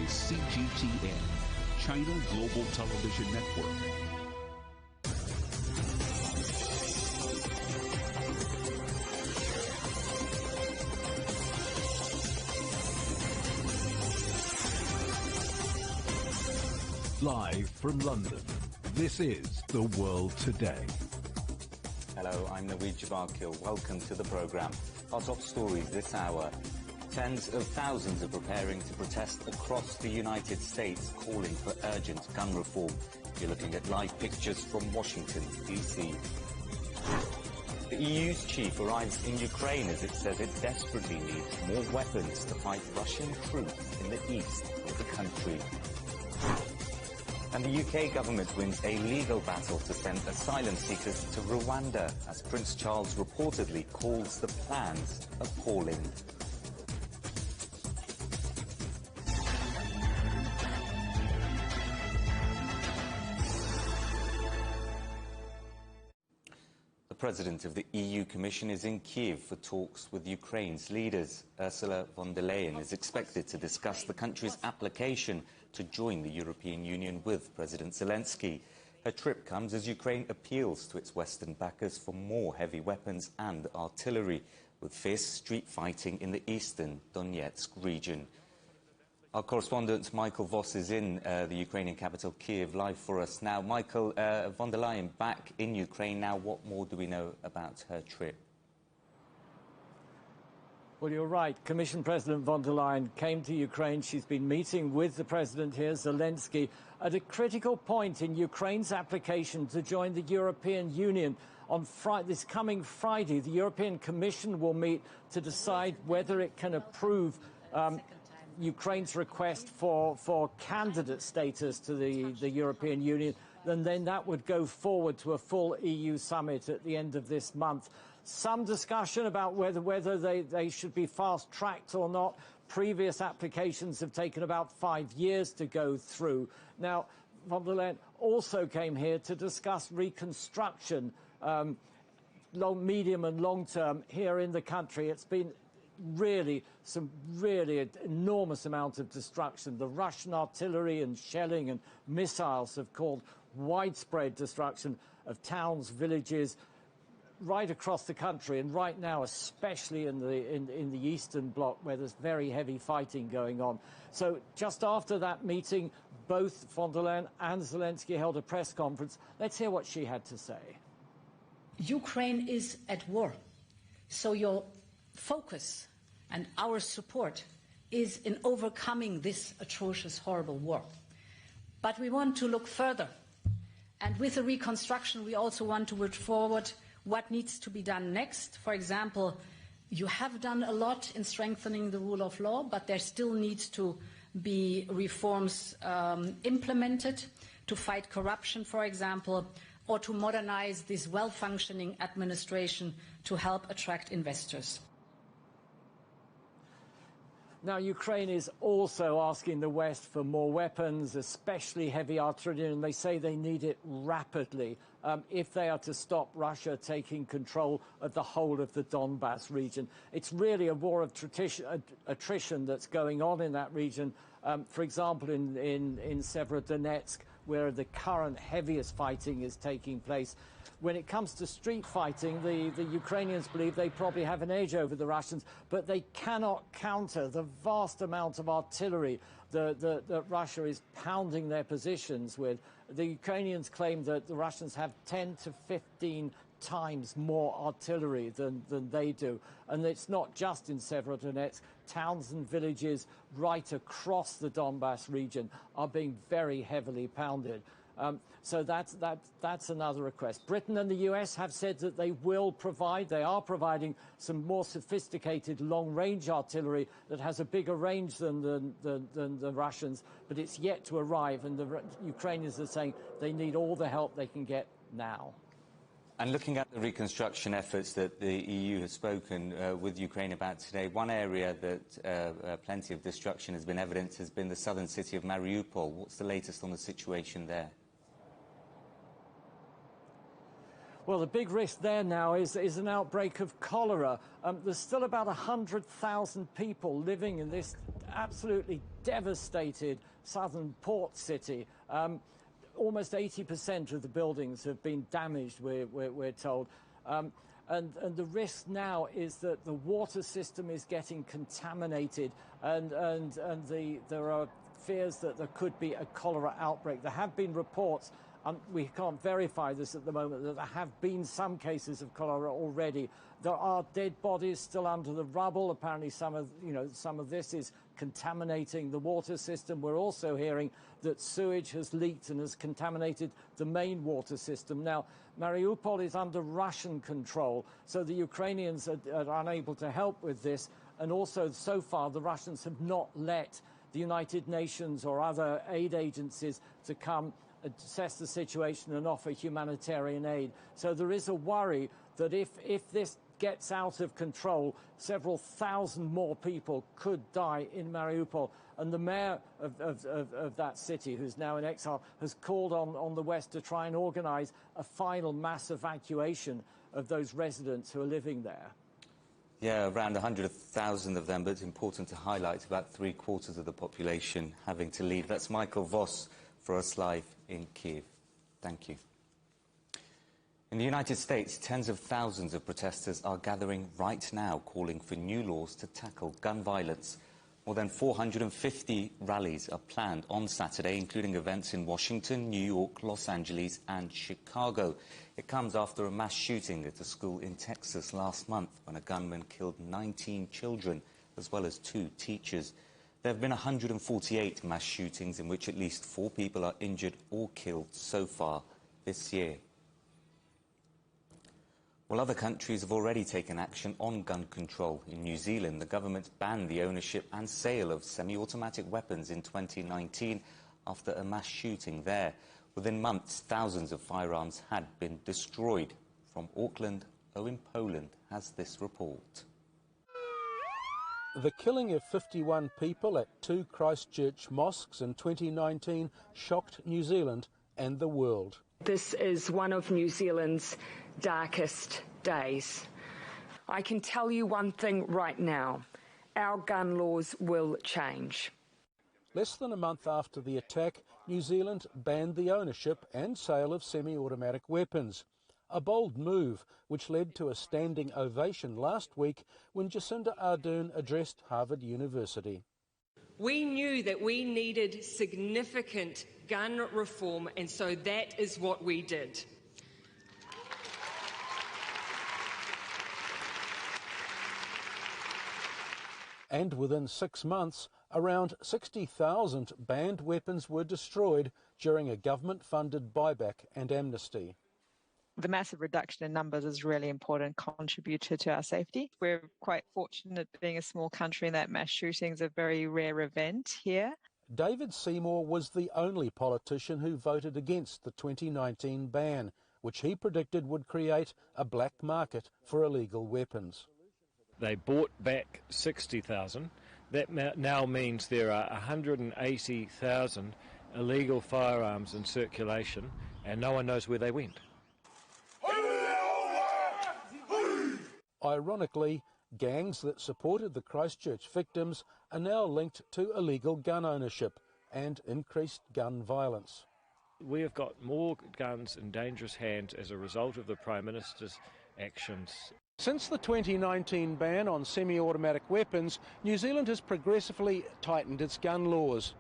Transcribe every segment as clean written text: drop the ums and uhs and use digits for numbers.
is CGTN, China Global Television Network. Live from London, this is The World Today. Hello, I'm Naveed Jabbarkil. Welcome to the programme. Our top stories this hour. Tens of thousands are preparing to protest across the United States, calling for urgent gun reform. You're looking at live pictures from Washington, D.C. The EU's chief arrives in Ukraine as it says it desperately needs more weapons to fight Russian troops in the east of the country. And the UK government wins a legal battle to send asylum seekers to Rwanda, as Prince Charles reportedly calls the plans appalling. The President of the EU Commission is in Kiev for talks with Ukraine's leaders. Ursula von der Leyen is expected to discuss the country's application to join the European Union with President Zelensky. Her trip comes as Ukraine appeals to its Western backers for more heavy weapons and artillery, with fierce street fighting in the eastern Donetsk region. Our correspondent Michael Voss is in the Ukrainian capital Kiev live for us now. Michael, von der Leyen back in Ukraine now. What more do we know about her trip? Well, you're right. Commission President von der Leyen came to Ukraine. She's been meeting with the president here, Zelensky, at a critical point in Ukraine's application to join the European Union. On this coming Friday, the European Commission will meet to decide whether it can approve Ukraine's request for candidate status to the European Union, and then that would go forward to a full EU summit at the end of this month. Some discussion about whether they should be fast-tracked or not. Previous applications have taken about 5 years to go through. Now, von der Leyen also came here to discuss reconstruction, medium and long term, here in the country. It's been really enormous amount of destruction. The Russian artillery and shelling and missiles have caused widespread destruction of towns, villages, right across the country, and right now, especially in the Eastern Bloc, where there's very heavy fighting going on. So just after that meeting, both von der Leyen and Zelensky held a press conference. Let's hear what she had to say. Ukraine is at war, so your focus and our support is in overcoming this atrocious, horrible war. But we want to look further, and with the reconstruction, we also want to look forward what needs to be done next. For example, you have done a lot in strengthening the rule of law, but there still needs to be reforms implemented to fight corruption, for example, or to modernize this well-functioning administration to help attract investors. Now, Ukraine is also asking the West for more weapons, especially heavy artillery, and they say they need it rapidly if they are to stop Russia taking control of the whole of the Donbass region. It's really a war of attrition that's going on in that region. For example, in Severodonetsk, where the current heaviest fighting is taking place. When it comes to street fighting, the Ukrainians believe they probably have an edge over the Russians, but they cannot counter the vast amount of artillery that Russia is pounding their positions with. The Ukrainians claim that the Russians have 10 to 15 times more artillery than they do. And it's not just in Severodonetsk. Towns and villages right across the Donbass region are being very heavily pounded. So that's another request. Britain and the US have said that they are providing some more sophisticated long-range artillery that has a bigger range than the Russians, but it's yet to arrive, and the Ukrainians are saying they need all the help they can get now. And looking at the reconstruction efforts that the EU has spoken with Ukraine about today, one area that plenty of destruction has been evident has been the southern city of Mariupol. What's the latest on the situation there? Well, the big risk there now is an outbreak of cholera. There's still about 100,000 people living in this absolutely devastated southern port city. Almost 80% of the buildings have been damaged, we're told. And the risk now is that the water system is getting contaminated, and there are fears that there could be a cholera outbreak. There have been reports, we can't verify this at the moment, that there have been some cases of cholera already. There are dead bodies still under the rubble. Apparently some of this is contaminating the water system. We're also hearing that sewage has leaked and has contaminated the main water system. Now, Mariupol is under Russian control, so the Ukrainians are unable to help with this. And also, so far, the Russians have not let the United Nations or other aid agencies to come assess the situation and offer humanitarian aid. So there is a worry that if this gets out of control, several thousand more people could die in Mariupol. And the mayor of that city, who's now in exile, has called on the West to try and organize a final mass evacuation of those residents who are living there. Yeah, around 100,000 of them, but it's important to highlight about 3/4 of the population having to leave. That's Michael Voss for us live in Kiev. Thank you. In the United States, tens of thousands of protesters are gathering right now, calling for new laws to tackle gun violence. More than 450 rallies are planned on Saturday, including events in Washington, New York, Los Angeles and Chicago. It comes after a mass shooting at a school in Texas last month when a gunman killed 19 children as well as 2 teachers. There have been 148 mass shootings in which at least 4 people are injured or killed so far this year. Well, other countries have already taken action on gun control. In New Zealand, the government banned the ownership and sale of semi-automatic weapons in 2019 after a mass shooting there. Within months, thousands of firearms had been destroyed. From Auckland, Owen Poland has this report. The killing of 51 people at 2 Christchurch mosques in 2019 shocked New Zealand and the world. This is one of New Zealand's darkest days. I can tell you one thing right now, our gun laws will change. Less than a month after the attack, New Zealand banned the ownership and sale of semi-automatic weapons. A bold move which led to a standing ovation last week when Jacinda Ardern addressed Harvard University. We knew that we needed significant gun reform, and so that is what we did. And within 6 months, around 60,000 banned weapons were destroyed during a government-funded buyback and amnesty. The massive reduction in numbers is a really important contributor to our safety. We're quite fortunate being a small country and that mass shootings are a very rare event here. David Seymour was the only politician who voted against the 2019 ban, which he predicted would create a black market for illegal weapons. They bought back 60,000. That now means there are 180,000 illegal firearms in circulation, and no one knows where they went. Ironically, gangs that supported the Christchurch victims are now linked to illegal gun ownership and increased gun violence. We have got more guns in dangerous hands as a result of the Prime Minister's actions. Since the 2019 ban on semi-automatic weapons, New Zealand has progressively tightened its gun laws.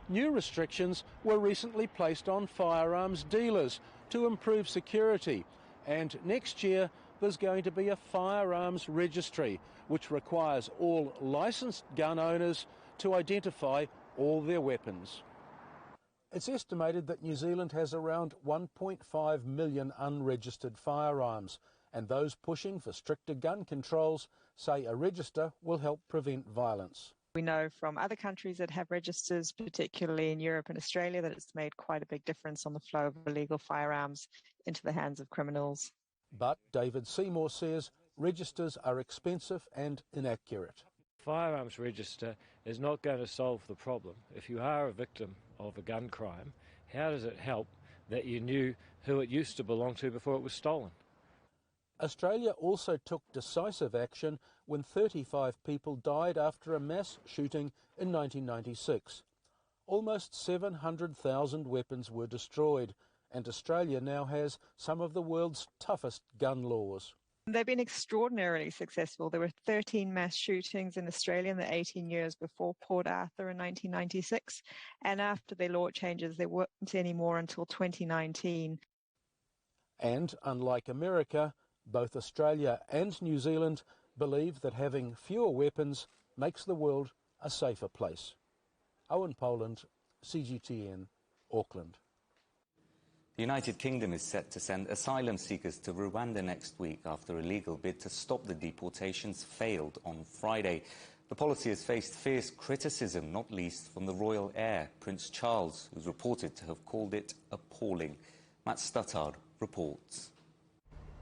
New restrictions were recently placed on firearms dealers to improve security, and next year there's going to be a firearms registry which requires all licensed gun owners to identify all their weapons. It's estimated that New Zealand has around 1.5 million unregistered firearms, and those pushing for stricter gun controls say a register will help prevent violence. We know from other countries that have registers, particularly in Europe and Australia, that it's made quite a big difference on the flow of illegal firearms into the hands of criminals. But David Seymour says registers are expensive and inaccurate. Firearms register is not going to solve the problem. If you are a victim of a gun crime, how does it help that you knew who it used to belong to before it was stolen? Australia also took decisive action when 35 people died after a mass shooting in 1996. Almost 700,000 weapons were destroyed, and Australia now has some of the world's toughest gun laws. They've been extraordinarily successful. There were 13 mass shootings in Australia in the 18 years before Port Arthur in 1996, and after their law changes there weren't any more until 2019. And unlike America, both Australia and New Zealand believe that having fewer weapons makes the world a safer place. Owen Poland, CGTN, Auckland. The United Kingdom is set to send asylum seekers to Rwanda next week after a legal bid to stop the deportations failed on Friday. The policy has faced fierce criticism, not least from the royal heir, Prince Charles, who's reported to have called it appalling. Matt Stuttard reports.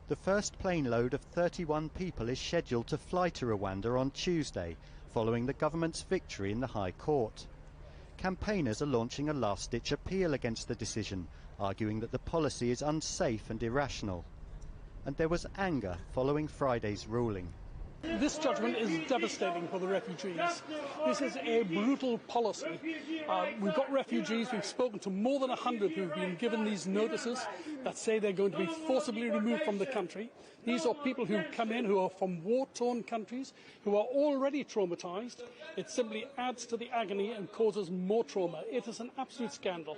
The first plane load of 31 people is scheduled to fly to Rwanda on Tuesday, following the government's victory in the High Court. Campaigners are launching a last-ditch appeal against the decision, arguing that the policy is unsafe and irrational. And there was anger following Friday's ruling. This judgment is devastating for the refugees. This is a brutal policy. We've got refugees, we've spoken to more than 100 who've been given these notices that say they're going to be forcibly removed from the country. These are people who come in who are from war-torn countries, who are already traumatized. It simply adds to the agony and causes more trauma. It is an absolute scandal.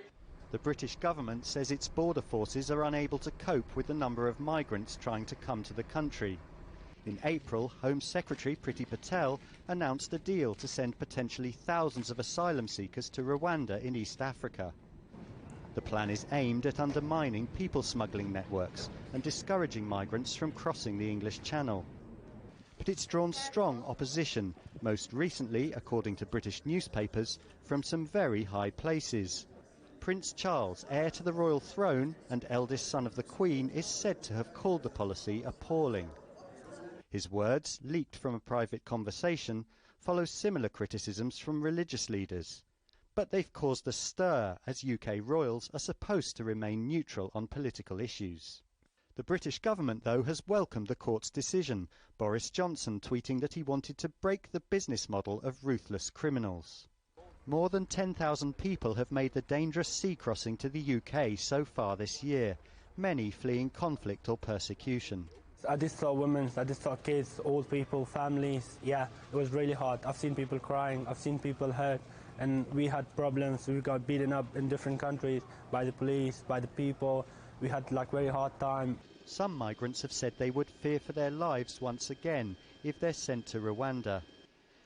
The British government says its border forces are unable to cope with the number of migrants trying to come to the country. In April, Home Secretary Priti Patel announced a deal to send potentially thousands of asylum seekers to Rwanda in East Africa. The plan is aimed at undermining people smuggling networks and discouraging migrants from crossing the English Channel. But it's drawn strong opposition, most recently, according to British newspapers, from some very high places. Prince Charles, heir to the royal throne and eldest son of the Queen, is said to have called the policy appalling. His words, leaked from a private conversation, follow similar criticisms from religious leaders. But they've caused a stir, as UK royals are supposed to remain neutral on political issues. The British government, though, has welcomed the court's decision, Boris Johnson tweeting that he wanted to break the business model of ruthless criminals. More than 10,000 people have made the dangerous sea crossing to the UK so far this year, many fleeing conflict or persecution. I just saw women, I just saw kids, old people, families. Yeah, it was really hard. I've seen people crying, I've seen people hurt, and we had problems. We got beaten up in different countries by the police, by the people. We had very hard time. Some migrants have said they would fear for their lives once again if they're sent to Rwanda.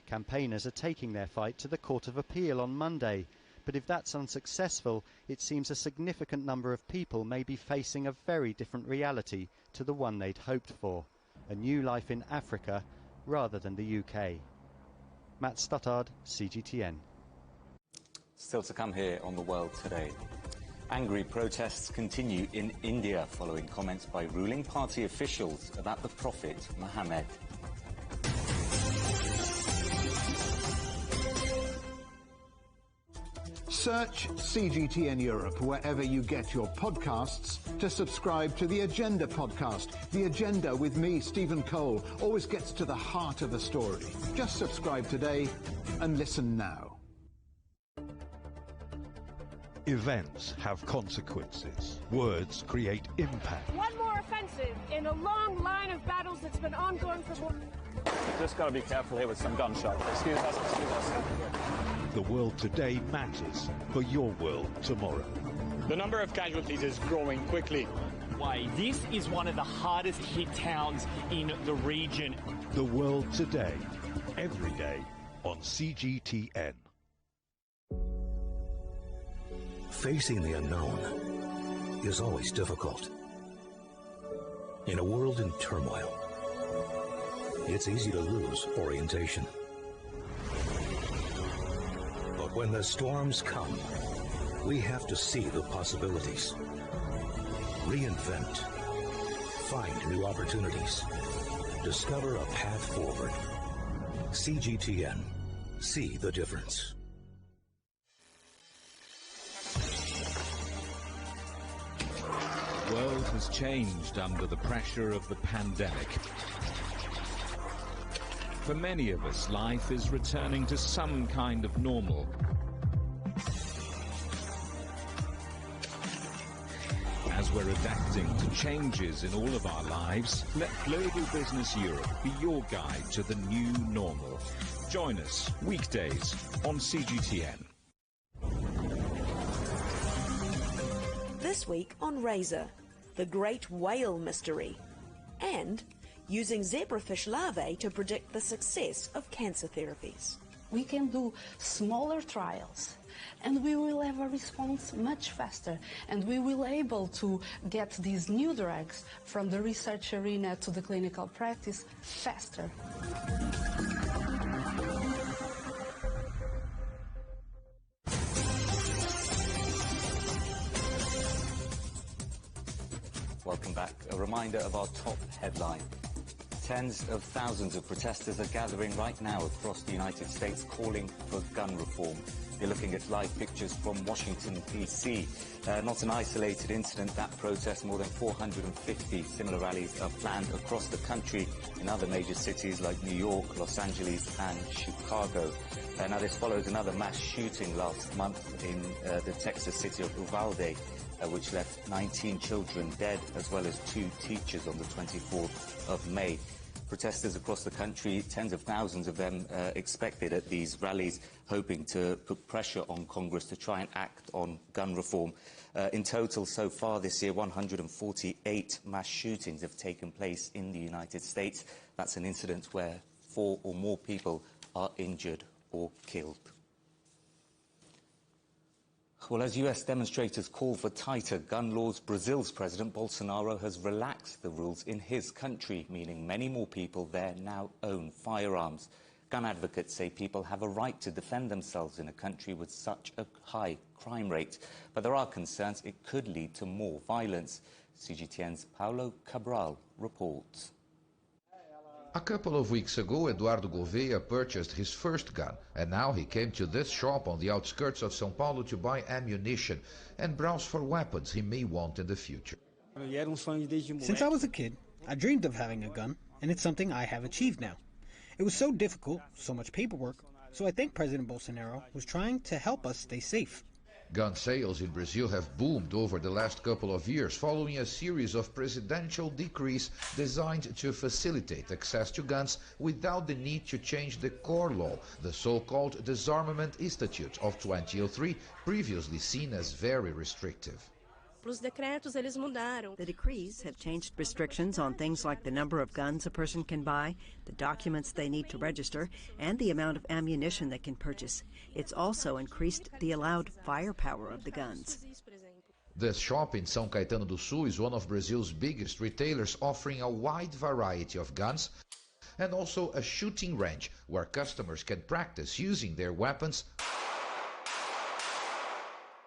Campaigners are taking their fight to the Court of Appeal on Monday. But if that's unsuccessful, it seems a significant number of people may be facing a very different reality to the one they'd hoped for, a new life in Africa rather than the UK. Matt Stuttard, CGTN. Still to come here on The World Today. Angry protests continue in India following comments by ruling party officials about the Prophet Muhammad. Search CGTN Europe wherever you get your podcasts to subscribe to The Agenda podcast. The Agenda with me, Stephen Cole, always gets to the heart of the story. Just subscribe today and listen now. Events have consequences. Words create impact. One more offensive in a long line of battles that's been ongoing for more... Just got to be careful here with some gunshots. Excuse us, excuse us. The world today matters for your world tomorrow. The number of casualties is growing quickly. Why, this is one of the hardest hit towns in the region. The world today, every day on CGTN. Facing the unknown is always difficult. In a world in turmoil, it's easy to lose orientation. But when the storms come, we have to see the possibilities. Reinvent. Find new opportunities. Discover a path forward. CGTN. See the difference. World world has changed under the pressure of the pandemic. For many of us, life is returning to some kind of normal. As we're adapting to changes in all of our lives, let Global Business Europe be your guide to the new normal. Join us weekdays on CGTN. This week on Razor, the great whale mystery, and using zebrafish larvae to predict the success of cancer therapies. We can do smaller trials and we will have a response much faster, and we will be able to get these new drugs from the research arena to the clinical practice faster. Welcome back. A reminder of our top headline. Tens of thousands of protesters are gathering right now across the United States calling for gun reform. You're looking at live pictures from Washington, D.C. Not an isolated incident, that protest. More than 450 similar rallies are planned across the country in other major cities like New York, Los Angeles and Chicago. Now this follows another mass shooting last month in the Texas city of Uvalde, which left 19 children dead, as well as 2 teachers on the 24th of May. Protesters across the country, tens of thousands of them expected at these rallies, hoping to put pressure on Congress to try and act on gun reform. In total, so far this year, 148 mass shootings have taken place in the United States. That's an incident where 4 or more people are injured or killed. Well, as US demonstrators call for tighter gun laws, Brazil's President Bolsonaro has relaxed the rules in his country, meaning many more people there now own firearms. Gun advocates say people have a right to defend themselves in a country with such a high crime rate. But there are concerns it could lead to more violence. CGTN's Paulo Cabral reports. A couple of weeks ago, Eduardo Gouveia purchased his first gun, and now he came to this shop on the outskirts of São Paulo to buy ammunition and browse for weapons he may want in the future. Since I was a kid, I dreamed of having a gun, and it's something I have achieved now. It was so difficult, so much paperwork, so I think President Bolsonaro was trying to help us stay safe. Gun sales in Brazil have boomed over the last couple of years following a series of presidential decrees designed to facilitate access to guns without the need to change the core law, the so-called Disarmament Institute of 2003, previously seen as very restrictive. The decrees have changed restrictions on things like the number of guns a person can buy, the documents they need to register, and the amount of ammunition they can purchase. It's also increased the allowed firepower of the guns. This shop in São Caetano do Sul is one of Brazil's biggest retailers, offering a wide variety of guns and also a shooting range where customers can practice using their weapons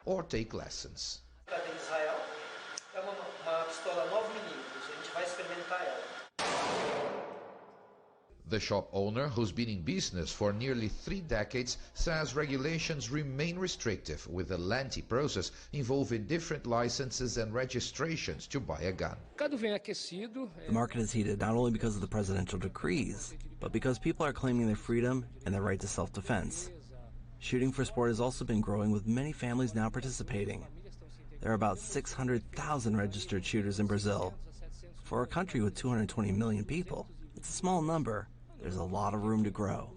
or take lessons. The shop owner, who's been in business for nearly 3 decades, says regulations remain restrictive, with a lengthy process involving different licenses and registrations to buy a gun. The market is heated not only because of the presidential decrees, but because people are claiming their freedom and their right to self-defense. Shooting for sport has also been growing, with many families now participating. There are about 600,000 registered shooters in Brazil. For a country with 220 million people, it's a small number. There's a lot of room to grow.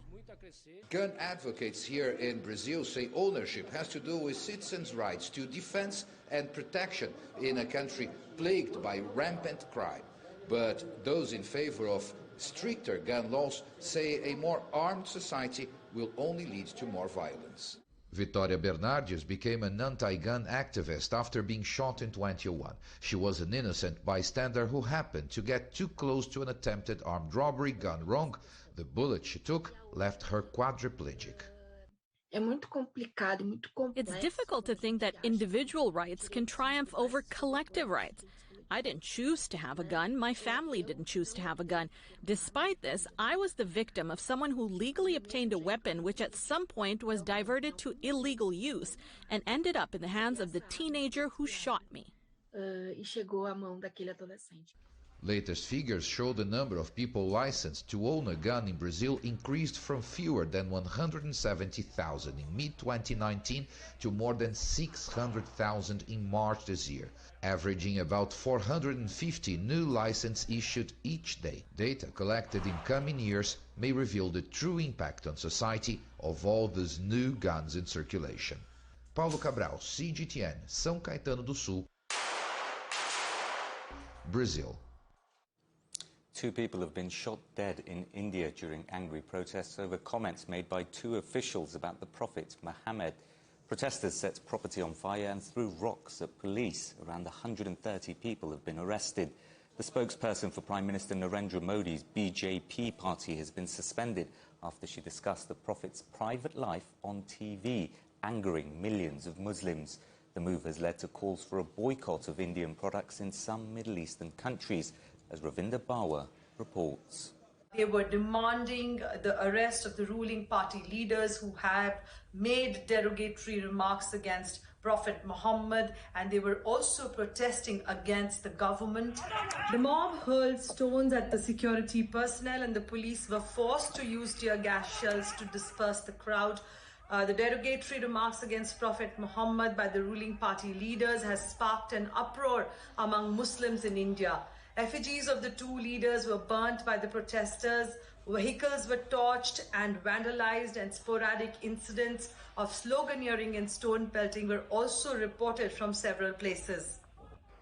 Gun advocates here in Brazil say ownership has to do with citizens' rights to defense and protection in a country plagued by rampant crime. But those in favor of stricter gun laws say a more armed society will only lead to more violence. Vitória Bernardes became an anti-gun activist after being shot in 2001. She was an innocent bystander who happened to get too close to an attempted armed robbery gone wrong. The bullet she took left her quadriplegic. It's difficult to think that individual rights can triumph over collective rights. I didn't choose to have a gun. My family didn't choose to have a gun. Despite this, I was the victim of someone who legally obtained a weapon which at some point was diverted to illegal use and ended up in the hands of the teenager who shot me. e chegou à mão daquele adolescente. Latest figures show the number of people licensed to own a gun in Brazil increased from fewer than 170,000 in mid-2019 to more than 600,000 in March this year, averaging about 450 new licenses issued each day. Data collected in coming years may reveal the true impact on society of all these new guns in circulation. Paulo Cabral, CGTN, São Caetano do Sul, Brazil. 2 people have been shot dead in India during angry protests over comments made by 2 officials about the Prophet Muhammad. Protesters set property on fire and threw rocks at police. Around 130 people have been arrested. The spokesperson for Prime Minister Narendra Modi's BJP party has been suspended after she discussed the Prophet's private life on TV, angering millions of Muslims. The move has led to calls for a boycott of Indian products in some Middle Eastern countries, as Ravinder Bawa reports. They were demanding the arrest of the ruling party leaders who have made derogatory remarks against Prophet Muhammad, and they were also protesting against the government. The mob hurled stones at the security personnel, and the police were forced to use tear gas shells to disperse the crowd. The derogatory remarks against Prophet Muhammad by the ruling party leaders has sparked an uproar among Muslims in India. Effigies of the 2 leaders were burnt by the protesters, vehicles were torched and vandalized, and sporadic incidents of sloganeering and stone pelting were also reported from several places.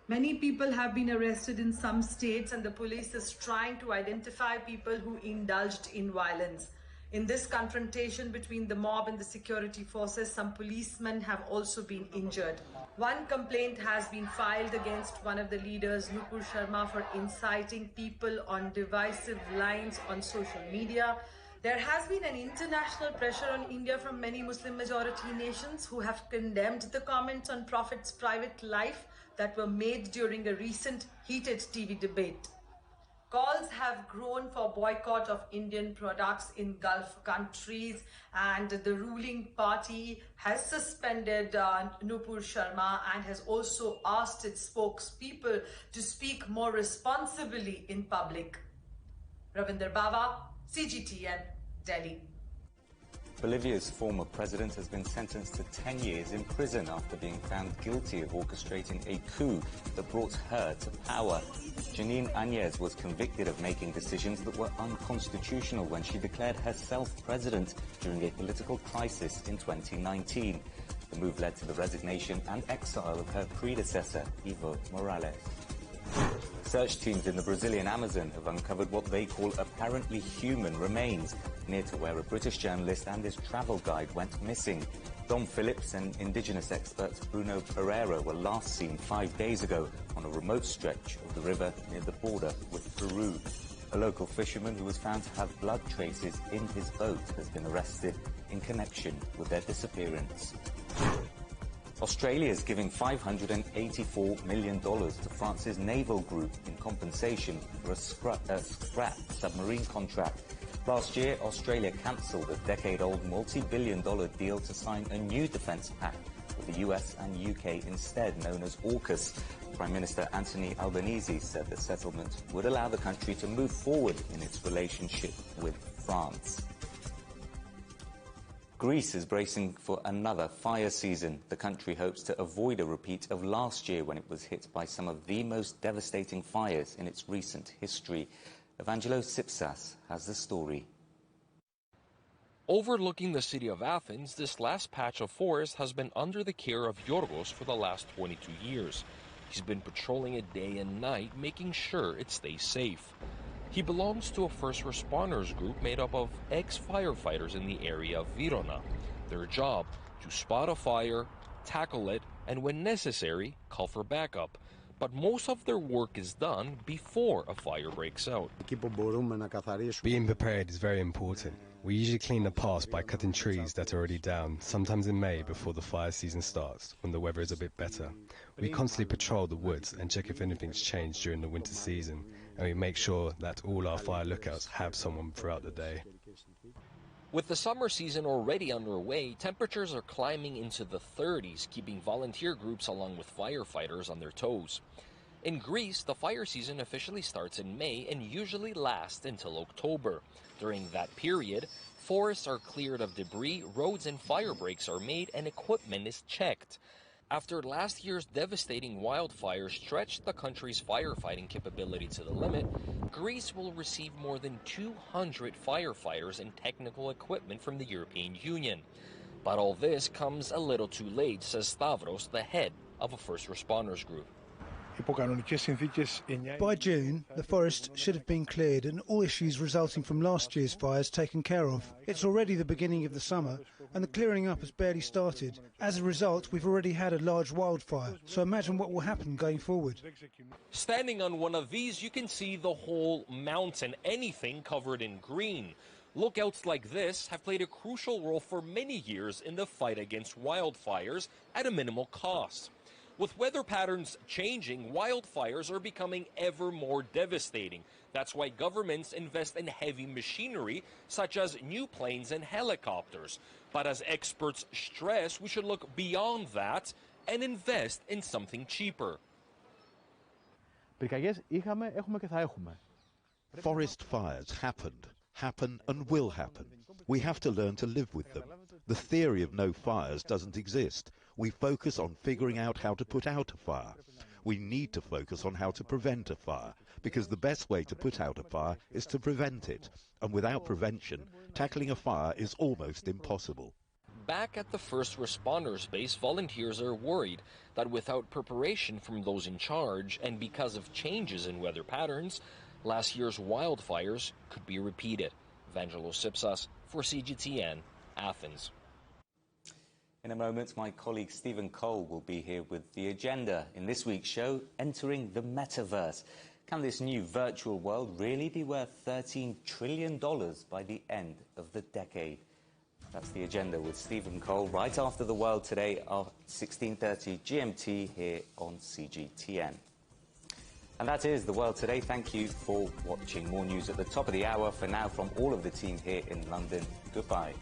Many people have been arrested in some states, and the police is trying to identify people who indulged in violence. In this confrontation between the mob and the security forces, some policemen have also been injured. One complaint has been filed against one of the leaders, Nupur Sharma, for inciting people on divisive lines on social media. There has been an international pressure on India from many Muslim majority nations who have condemned the comments on Prophet's private life that were made during a recent heated TV debate. Calls have grown for boycott of Indian products in Gulf countries, and the ruling party has suspended Nupur Sharma and has also asked its spokespeople to speak more responsibly in public. Ravinder Bawa, CGTN, Delhi. Bolivia's former president has been sentenced to 10 years in prison after being found guilty of orchestrating a coup that brought her to power. Janine Áñez was convicted of making decisions that were unconstitutional when she declared herself president during a political crisis in 2019. The move led to the resignation and exile of her predecessor, Evo Morales. Search teams in the Brazilian Amazon have uncovered what they call apparently human remains near to where a British journalist and his travel guide went missing. Dom Phillips and indigenous expert Bruno Pereira were last seen 5 days ago on a remote stretch of the river near the border with Peru. A local fisherman who was found to have blood traces in his boat has been arrested in connection with their disappearance. Australia is giving $584 million to France's naval group in compensation for a scrap submarine contract. Last year, Australia cancelled a decade-old multi-billion-dollar deal to sign a new defence pact with the US and UK instead, known as AUKUS. Prime Minister Anthony Albanese said the settlement would allow the country to move forward in its relationship with France. Greece is bracing for another fire season. The country hopes to avoid a repeat of last year when it was hit by some of the most devastating fires in its recent history. Evangelos Tsipsas has the story. Overlooking the city of Athens, this last patch of forest has been under the care of Yorgos for the last 22 years. He's been patrolling it day and night, making sure it stays safe. He belongs to a first responders group made up of ex-firefighters in the area of Virona. Their job, to spot a fire, tackle it, and when necessary, call for backup. But most of their work is done before a fire breaks out. Being prepared is very important. We usually clean the pass by cutting trees that are already down, sometimes in May before the fire season starts, when the weather is a bit better. We constantly patrol the woods and check if anything's changed during the winter season, and we make sure that all our fire lookouts have someone throughout the day. With the summer season already underway, temperatures are climbing into the 30s, keeping volunteer groups along with firefighters on their toes. In Greece, the fire season officially starts in May and usually lasts until October. During that period, forests are cleared of debris, roads and fire breaks are made, and equipment is checked. After last year's devastating wildfires stretched the country's firefighting capability to the limit, Greece will receive more than 200 firefighters and technical equipment from the European Union. But all this comes a little too late, says Stavros, the head of a first responders group. By June, the forest should have been cleared and all issues resulting from last year's fires taken care of. It's already the beginning of the summer and the clearing up has barely started. As a result, we've already had a large wildfire, so imagine what will happen going forward. Standing on one of these, you can see the whole mountain, anything covered in green. Lookouts like this have played a crucial role for many years in the fight against wildfires at a minimal cost. With weather patterns changing, wildfires are becoming ever more devastating. That's why governments invest in heavy machinery, such as new planes and helicopters. But as experts stress, we should look beyond that and invest in something cheaper. Forest fires happened, happen and will happen. We have to learn to live with them. The theory of no fires doesn't exist. We focus on figuring out how to put out a fire. We need to focus on how to prevent a fire, because the best way to put out a fire is to prevent it. And without prevention, tackling a fire is almost impossible. Back at the first responders base, volunteers are worried that without preparation from those in charge and because of changes in weather patterns, last year's wildfires could be repeated. Evangelos Sipsas for CGTN, Athens. In a moment, my colleague Stephen Cole will be here with the agenda. In this week's show, entering the metaverse. Can this new virtual world really be worth $13 trillion by the end of the decade? That's the agenda with Stephen Cole right after the World Today at 16:30 GMT here on CGTN. And that is the World Today. Thank you for watching. More news at the top of the hour. For now, from all of the team here in London, goodbye.